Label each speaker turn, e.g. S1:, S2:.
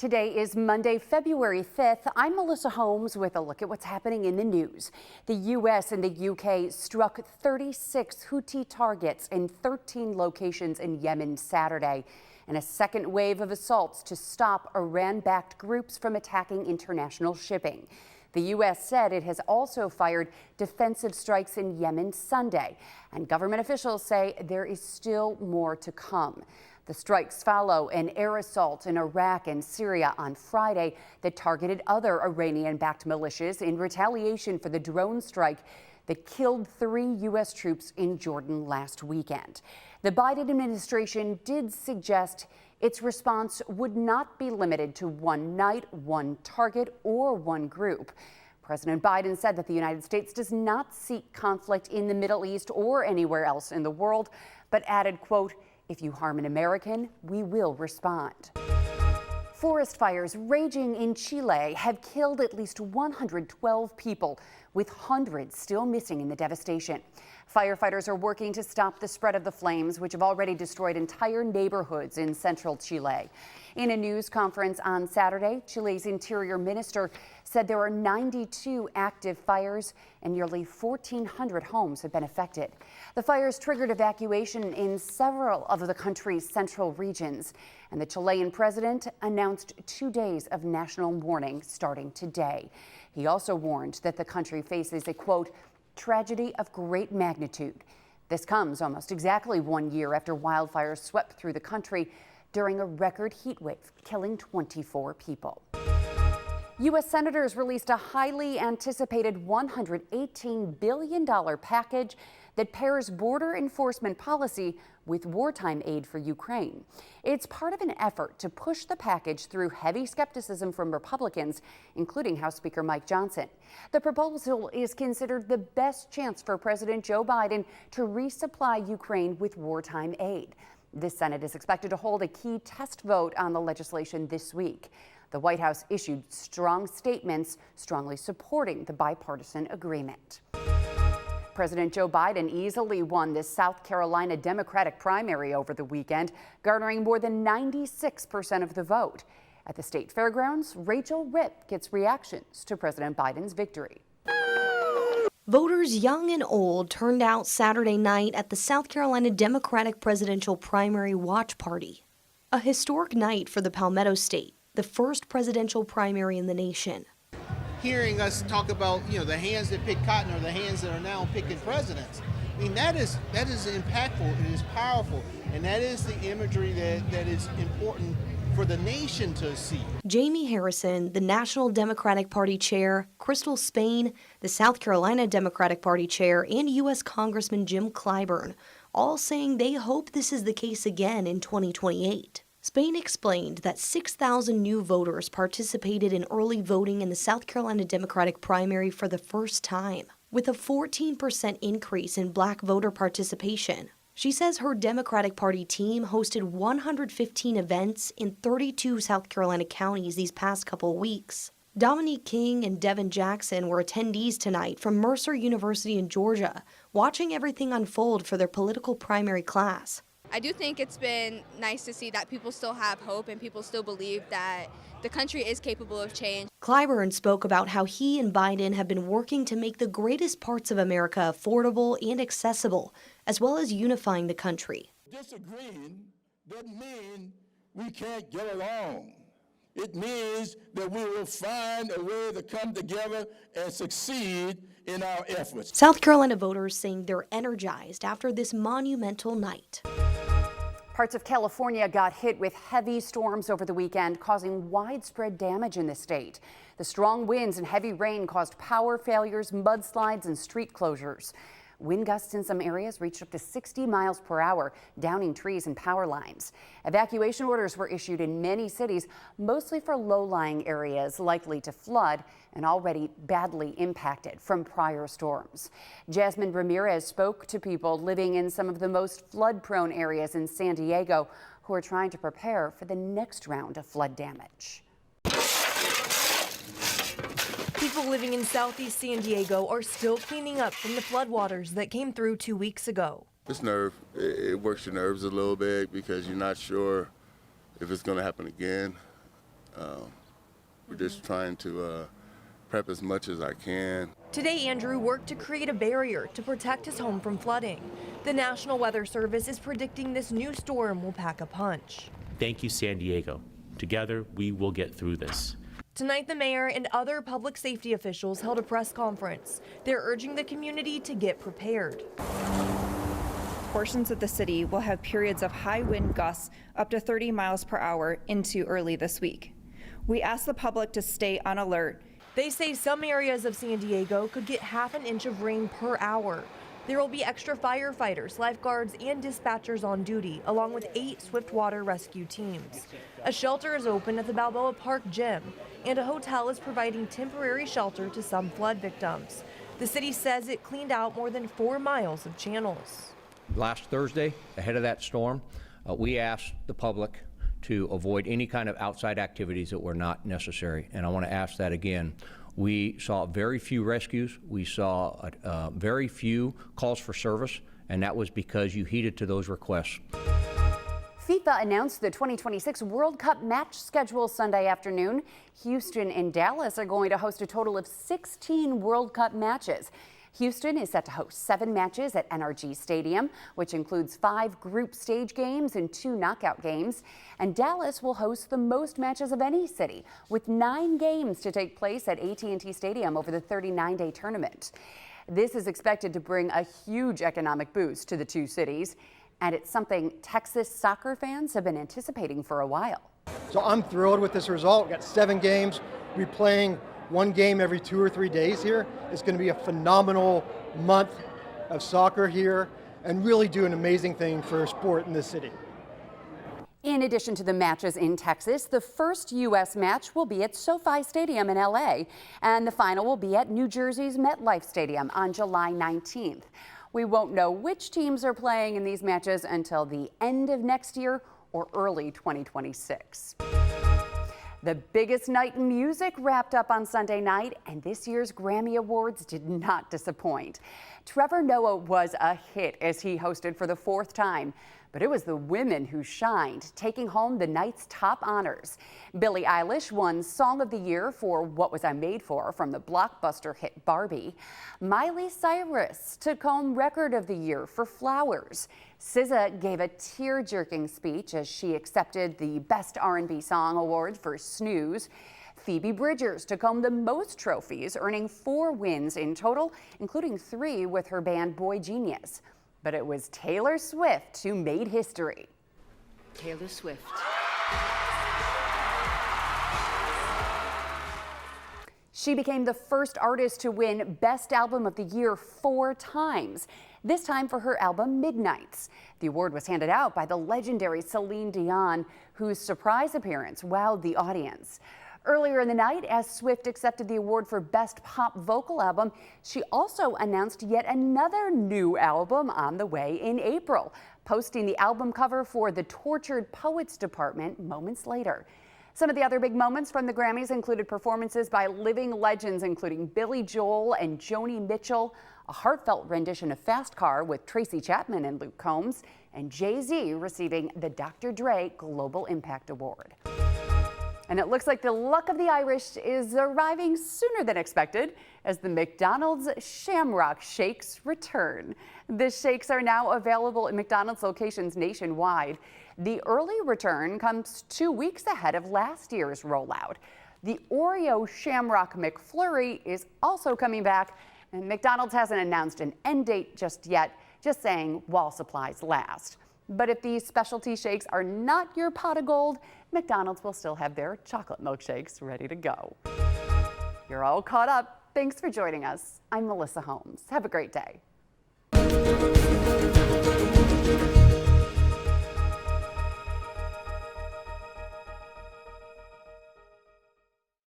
S1: Today is Monday, February 5th. I'm Melissa Holmes with a look at what's happening in the news. The U.S. and the U.K. struck 36 Houthi targets in 13 locations in Yemen Saturday, and a second wave of assaults to stop Iran-backed groups from attacking international shipping. The U.S. said it has also fired defensive strikes in Yemen Sunday, and government officials say there is still more to come. The strikes follow an air assault in Iraq and Syria on Friday that targeted other Iranian-backed militias in retaliation for the drone strike that killed 3 U.S. troops in Jordan last weekend. The Biden administration did suggest its response would not be limited to one night, one target, or one group. President Biden said that the United States does not seek conflict in the Middle East or anywhere else in the world, but added, quote, "If you harm an American, we will respond." Forest fires raging in Chile have killed at least 112 people, with hundreds still missing in the devastation. Firefighters are working to stop the spread of the flames, which have already destroyed entire neighborhoods in central Chile. In a news conference on Saturday, Chile's interior minister said there are 92 active fires and nearly 1,400 homes have been affected. The fires triggered evacuation in several of the country's central regions, and the Chilean president announced 2 days of national mourning starting today. He also warned that the country faces a, quote, "tragedy of great magnitude." This comes almost exactly 1 year after wildfires swept through the country during a record heat wave, killing 24 people. U.S. senators released a highly anticipated $118 billion package that pairs border enforcement policy with wartime aid for Ukraine. It's part of an effort to push the package through heavy skepticism from Republicans, including House Speaker Mike Johnson. The proposal is considered the best chance for President Joe Biden to resupply Ukraine with wartime aid. The Senate is expected to hold a key test vote on the legislation this week. The White House issued strong statements strongly supporting the bipartisan agreement. President Joe Biden easily won the South Carolina Democratic primary over the weekend, garnering more than 96% of the vote. At the state fairgrounds, Rachel Ripp gets reactions to President Biden's victory.
S2: Voters young and old turned out Saturday night at the South Carolina Democratic presidential primary watch party. A historic night for the Palmetto State, the first presidential primary in the nation.
S3: Hearing us talk about, the hands that pick cotton or the hands that are now picking presidents. I mean, that is impactful, it is powerful, and that is the imagery that is important for the nation to see.
S2: Jamie Harrison, the National Democratic Party chair, Crystal Spain, the South Carolina Democratic Party chair, and U.S. Congressman Jim Clyburn, all saying they hope this is the case again in 2028. Spain explained that 6,000 new voters participated in early voting in the South Carolina Democratic primary for the first time, with a 14% increase in black voter participation. She says her Democratic Party team hosted 115 events in 32 South Carolina counties these past couple weeks. Dominique King and Devin Jackson were attendees tonight from Mercer University in Georgia, watching everything unfold for their political primary class.
S4: I do think it's been nice to see that people still have hope and people still believe that the country is capable of change.
S2: Clyburn spoke about how he and Biden have been working to make the greatest parts of America affordable and accessible, as well as unifying the country.
S5: Disagreeing doesn't mean we can't get along. It means that we will find a way to come together and succeed in our efforts.
S2: South Carolina voters saying they're energized after this monumental night.
S1: Parts of California got hit with heavy storms over the weekend, causing widespread damage in the state. The strong winds and heavy rain caused power failures, mudslides, and street closures. Wind gusts in some areas reached up to 60 miles per hour, downing trees and power lines. Evacuation orders were issued in many cities, mostly for low-lying areas likely to flood and already badly impacted from prior storms. Jasmine Ramirez spoke to people living in some of the most flood-prone areas in San Diego who are trying to prepare for the next round of flood damage.
S6: People living in southeast San Diego are still cleaning up from the floodwaters that came through 2 weeks ago.
S7: It's nerve. It works your nerves a little bit because you're not sure if it's going to happen again. We're just trying to prep as much as I can.
S6: Today, Andrew worked to create a barrier to protect his home from flooding. The National Weather Service is predicting this new storm will pack a punch.
S8: Thank you, San Diego. Together, we will get through this.
S6: Tonight, the mayor and other public safety officials held a press conference. They're urging the community to get prepared.
S9: Portions of the city will have periods of high wind gusts up to 30 miles per hour into early this week. We ask the public to stay on alert.
S6: They say some areas of San Diego could get half an inch of rain per hour. There will be extra firefighters, lifeguards, and dispatchers on duty, along with 8 swiftwater rescue teams. A shelter is open at the Balboa Park Gym, and a hotel is providing temporary shelter to some flood victims. The city says it cleaned out more than 4 miles of channels.
S10: Last Thursday, ahead of that storm, we asked the public to avoid any kind of outside activities that were not necessary. And I want to ask that again. We saw very few rescues. We saw very few calls for service, and that was because you heeded to those requests.
S1: FIFA announced the 2026 World Cup match schedule Sunday afternoon. Houston and Dallas are going to host a total of 16 World Cup matches. Houston is set to host 7 matches at NRG Stadium, which includes 5 group stage games and 2 knockout games. And Dallas will host the most matches of any city, with 9 games to take place at AT&T Stadium over the 39-day tournament. This is expected to bring a huge economic boost to the 2 cities, and it's something Texas soccer fans have been anticipating for a while.
S11: So I'm thrilled with this result. We've got 7 games. We're playing 1 game every 2 or 3 days here. It's going to be a phenomenal month of soccer here and really do an amazing thing for sport in this city.
S1: In addition to the matches in Texas, the first U.S. match will be at SoFi Stadium in L.A., and the final will be at New Jersey's MetLife Stadium on July 19th. We won't know which teams are playing in these matches until the end of next year or early 2026. The biggest night in music wrapped up on Sunday night, and this year's Grammy Awards did not disappoint. Trevor Noah was a hit as he hosted for the 4th time, but it was the women who shined, taking home the night's top honors. Billie Eilish won Song of the Year for What Was I Made For from the blockbuster hit Barbie. Miley Cyrus took home Record of the Year for Flowers. SZA gave a tear-jerking speech as she accepted the Best R&B Song Award for Snooze. Phoebe Bridgers took home the most trophies, earning 4 wins in total, including 3 with her band Boy Genius. But it was Taylor Swift who made history.
S12: Taylor Swift.
S1: She became the first artist to win Best Album of the Year 4 times, this time for her album Midnights. The award was handed out by the legendary Celine Dion, whose surprise appearance wowed the audience. Earlier in the night, as Swift accepted the award for Best Pop Vocal Album, she also announced yet another new album on the way in April, posting the album cover for the Tortured Poets Department moments later. Some of the other big moments from the Grammys included performances by living legends, including Billy Joel and Joni Mitchell, a heartfelt rendition of Fast Car with Tracy Chapman and Luke Combs, and Jay-Z receiving the Dr. Dre Global Impact Award. And it looks like the luck of the Irish is arriving sooner than expected as the McDonald's Shamrock Shakes return. The shakes are now available at McDonald's locations nationwide. The early return comes 2 weeks ahead of last year's rollout. The Oreo Shamrock McFlurry is also coming back, and McDonald's hasn't announced an end date just yet, just saying while supplies last. But if these specialty shakes are not your pot of gold, McDonald's will still have their chocolate milkshakes ready to go. You're all caught up. Thanks for joining us. I'm Melissa Holmes. Have a great day.